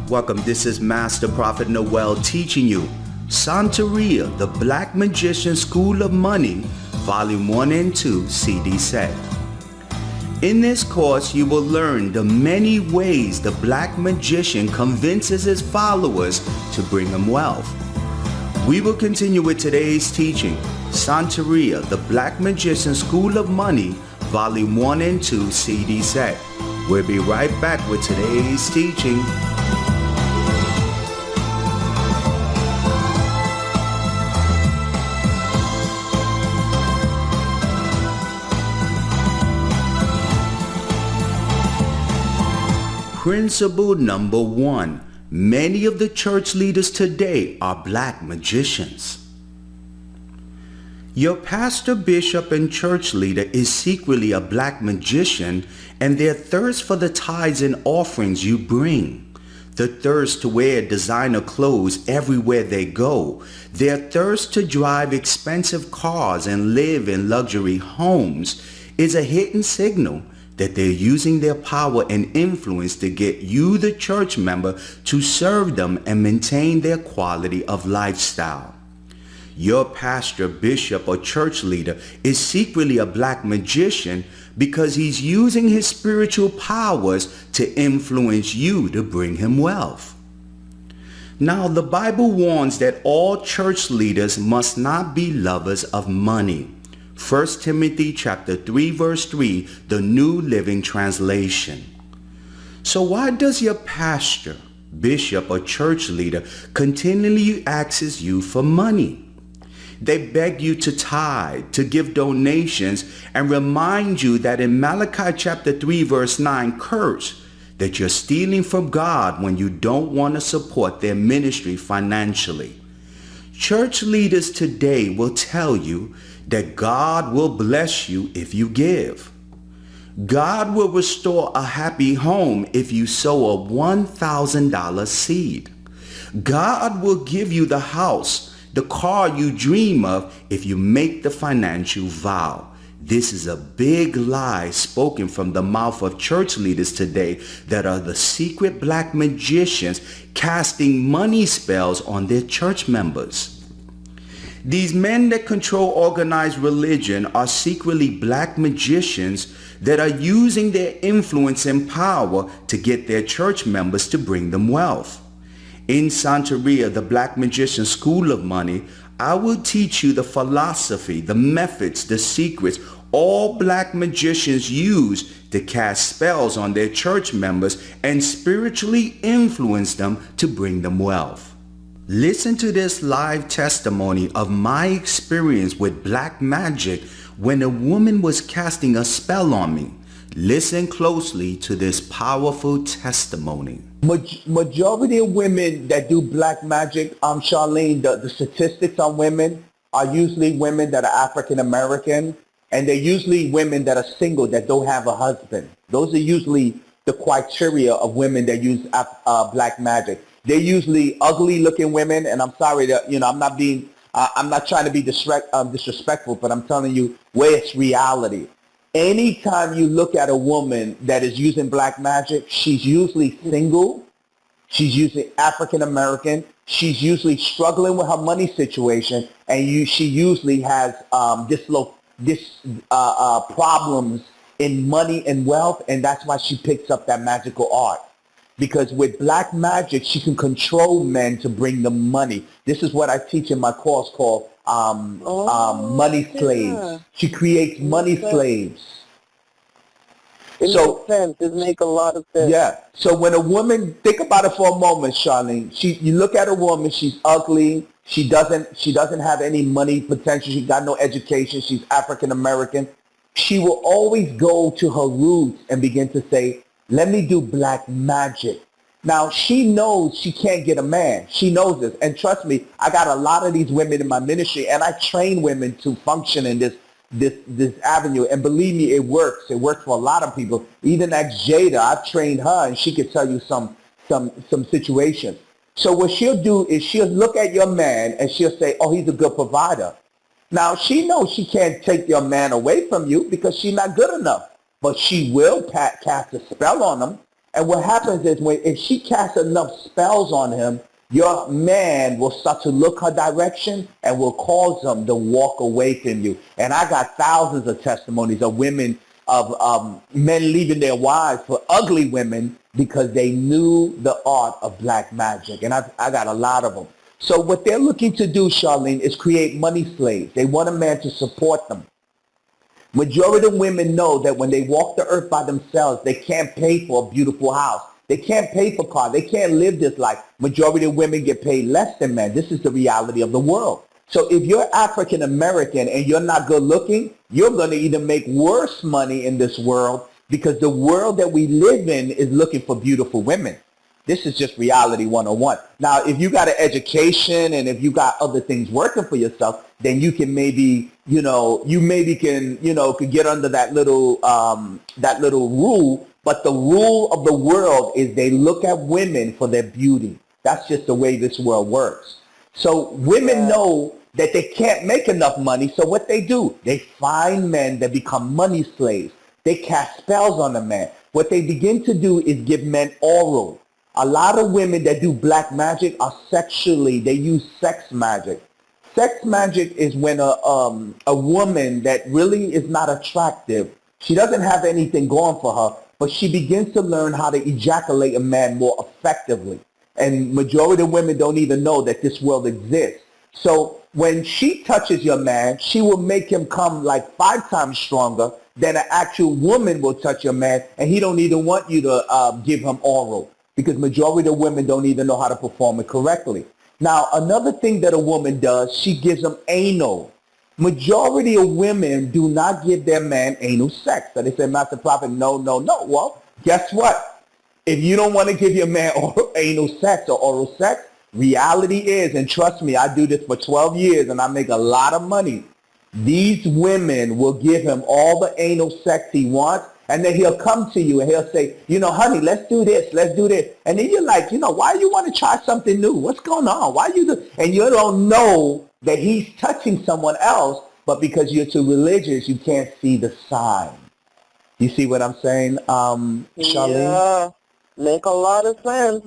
Welcome, this is Master Prophet Noel teaching you Santeria, the Black Magician School of Money, Volume 1 and 2, CD set. In this course, you will learn the many ways the Black Magician convinces his followers to bring him wealth. We will continue with today's teaching, Santeria, the Black Magician School of Money, Volume 1 and 2, CD set. We'll be right back with today's teaching. Principle number 1. Many of the church leaders today are black magicians. Your pastor, bishop, and church leader is secretly a black magician, and their thirst for the tithes and offerings you bring, the thirst to wear designer clothes everywhere they go, their thirst to drive expensive cars and live in luxury homes is a hidden signal that they're using their power and influence to get you, the church member, to serve them and maintain their quality of lifestyle. Your pastor, bishop, or church leader is secretly a black magician because he's using his spiritual powers to influence you to bring him wealth. Now, the Bible warns that all church leaders must not be lovers of money. 1 Timothy chapter 3 verse 3, the New Living Translation. So why does your pastor, bishop, or church leader continually asks you for money? They beg you to tithe, to give donations, and remind you that in Malachi chapter 3 verse 9 curse that you're stealing from God when you don't want to support their ministry financially. Church leaders today will tell you that God will bless you if you give. God will restore a happy home if you sow a $1,000 seed. God will give you the house, the car you dream of if you make the financial vow. This is a big lie spoken from the mouth of church leaders today that are the secret black magicians casting money spells on their church members. These men that control organized religion are secretly black magicians that are using their influence and power to get their church members to bring them wealth. In Santeria, the Black Magician School of Money, I will teach you the philosophy, the methods, the secrets all black magicians use to cast spells on their church members and spiritually influence them to bring them wealth. Listen to this live testimony of my experience with black magic when a woman was casting a spell on me. Listen closely to this powerful testimony. Majority of women that do black magic, Charlene, the statistics on women are usually women that are African American, and they're usually women that are single that don't have a husband. Those are usually the criteria of women that use black magic. They're usually ugly looking women, and I'm sorry that, I'm not trying to be disrespectful, but I'm telling you where it's reality. Anytime you look at a woman that is using black magic, she's usually single, she's usually African American, she's usually struggling with her money situation, and she usually has problems in money and wealth, and that's why she picks up that magical art. Because with black magic, she can control men to bring them money. This is what I teach in my course called Money Slaves. She creates money slaves. It makes sense. It makes a lot of sense. Yeah. So when a woman, think about it for a moment, Charlene. You look at a woman, she's ugly. She doesn't have any money potential. She got no education. She's African American. She will always go to her roots and begin to say, let me do black magic. Now, she knows she can't get a man. She knows this. And trust me, I got a lot of these women in my ministry, and I train women to function in this avenue. And believe me, it works. It works for a lot of people. Even like Jada, I've trained her, and she could tell you some situations. So what she'll do is she'll look at your man, and she'll say, oh, he's a good provider. Now, she knows she can't take your man away from you because she's not good enough. But she will cast a spell on him, And what happens is if she casts enough spells on him, your man will start to look her direction and will cause him to walk away from you. And I got thousands of testimonies of women, of men leaving their wives for ugly women because they knew the art of black magic. And I got a lot of them. So what they're looking to do, Charlene, is create money slaves. They want a man to support them. Majority of women know that when they walk the earth by themselves, they can't pay for a beautiful house. They can't pay for cars. They can't live this life. Majority of women get paid less than men. This is the reality of the world. So if you're African American and you're not good looking, you're going to either make worse money in this world because the world that we live in is looking for beautiful women. This is just reality 101. Now, if you got an education and if you got other things working for yourself, then you can maybe, could get under that little rule. But the rule of the world is they look at women for their beauty. That's just the way this world works. So women know that they can't make enough money. So what they do, they find men that become money slaves. They cast spells on the man. What they begin to do is give men oral. A lot of women that do black magic are they use sex magic. Sex magic is when a woman that really is not attractive, she doesn't have anything going for her, but she begins to learn how to ejaculate a man more effectively. And majority of women don't even know that this world exists. So when she touches your man, she will make him come like 5 times stronger than an actual woman will touch your man, and he don't even want you to give him oral, because majority of women don't even know how to perform it correctly. Now, another thing that a woman does, she gives them anal. Majority of women do not give their man anal sex. So they say, Master Prophet, no. Well, guess what? If you don't want to give your man anal sex or oral sex, reality is, and trust me, I do this for 12 years and I make a lot of money. These women will give him all the anal sex he wants, and then he'll come to you and he'll say, honey, let's do this. And then you're like, why you want to try something new? What's going on? Why you do? And you don't know that he's touching someone else, but because you're too religious, you can't see the sign. You see what I'm saying, Charlene? Yeah, make a lot of sense.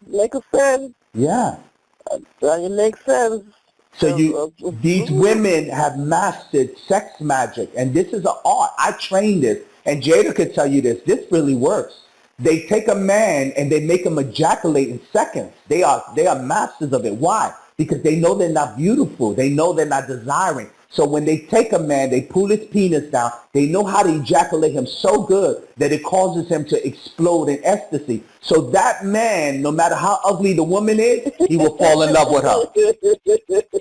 Make a sense. Yeah. It makes sense. So these women have mastered sex magic, and this is an art. I trained this, and Jada could tell you this. This really works. They take a man and they make him ejaculate in seconds. They are masters of it. Why? Because they know they're not beautiful. They know they're not desiring. So when they take a man, they pull his penis down. They know how to ejaculate him so good that it causes him to explode in ecstasy. So that man, no matter how ugly the woman is, he will fall in love with her.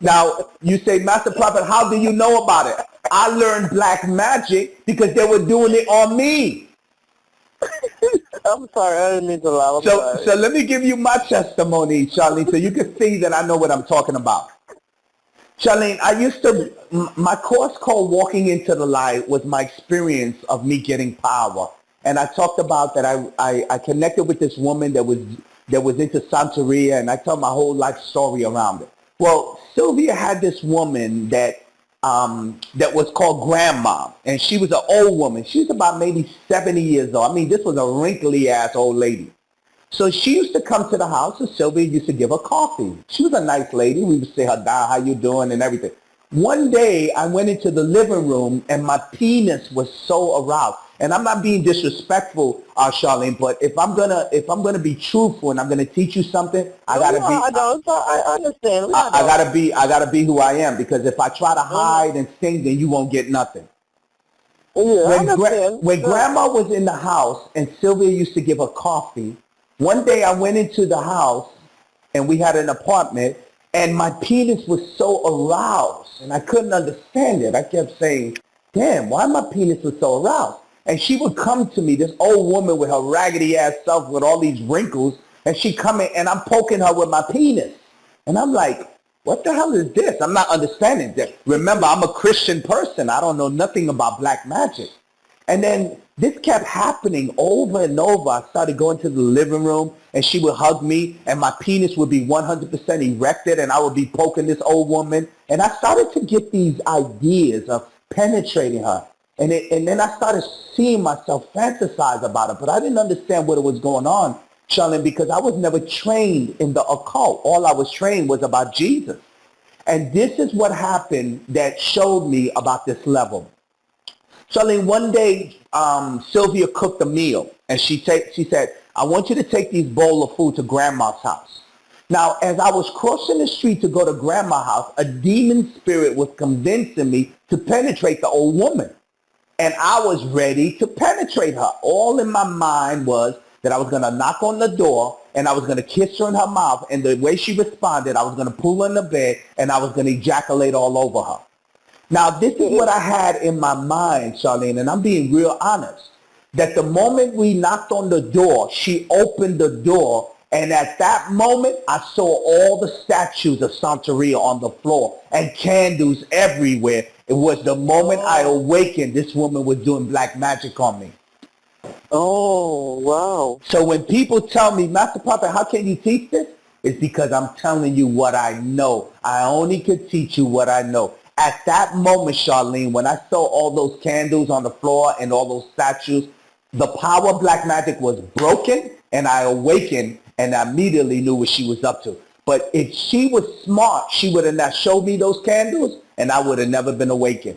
Now, you say, Master Prophet, how do you know about it? I learned black magic because they were doing it on me. I'm sorry, I didn't mean to laugh. So let me give you my testimony, Charlene, so you can see that I know what I'm talking about. Charlene, my course called Walking into the Light was my experience of me getting power. And I talked about that I connected with this woman that was into Santeria, and I tell my whole life story around it. Well, Sylvia had this woman that was called Grandma, and she was an old woman. She was about maybe 70 years old. I mean, this was a wrinkly-ass old lady. So she used to come to the house, and Sylvia used to give her coffee. She was a nice lady. We would say her down, how you doing, and everything. One day, I went into the living room, and my penis was so aroused. And I'm not being disrespectful, Charlene, but if I'm gonna be truthful and I'm gonna teach you something, I understand. I gotta be who I am, because if I try to hide and sing, then you won't get nothing. Yeah, when Grandma was in the house and Sylvia used to give her coffee, one day I went into the house and we had an apartment, and my penis was so aroused and I couldn't understand it. I kept saying, damn, why my penis was so aroused? And she would come to me, this old woman with her raggedy ass self with all these wrinkles, and she come in and I'm poking her with my penis. And I'm like, what the hell is this? I'm not understanding this. Remember, I'm a Christian person. I don't know nothing about black magic. And then this kept happening over and over. I started going to the living room, and she would hug me, and my penis would be 100% erected, and I would be poking this old woman. And I started to get these ideas of penetrating her. And then I started seeing myself fantasize about it, but I didn't understand what was going on, Charlene, because I was never trained in the occult. All I was trained was about Jesus. And this is what happened that showed me about this level. Charlene, one day, Sylvia cooked a meal, and she said, I want you to take these bowl of food to Grandma's house. Now, as I was crossing the street to go to Grandma's house, a demon spirit was convincing me to penetrate the old woman. And I was ready to penetrate her. All in my mind was that I was going to knock on the door and I was going to kiss her in her mouth. And the way she responded, I was going to pull her in the bed and I was going to ejaculate all over her. Now, this is what I had in my mind, Charlene, and I'm being real honest, that the moment we knocked on the door, she opened the door. And at that moment, I saw all the statues of Santeria on the floor and candles everywhere. It was the moment I awakened, this woman was doing black magic on me. Oh, wow. So when people tell me, Master Prophet, how can you teach this? It's because I'm telling you what I know. I only can teach you what I know. At that moment, Charlene, when I saw all those candles on the floor and all those statues, the power of black magic was broken and I awakened and I immediately knew what she was up to. But if she was smart, she would have not showed me those candles and I would have never been awakened.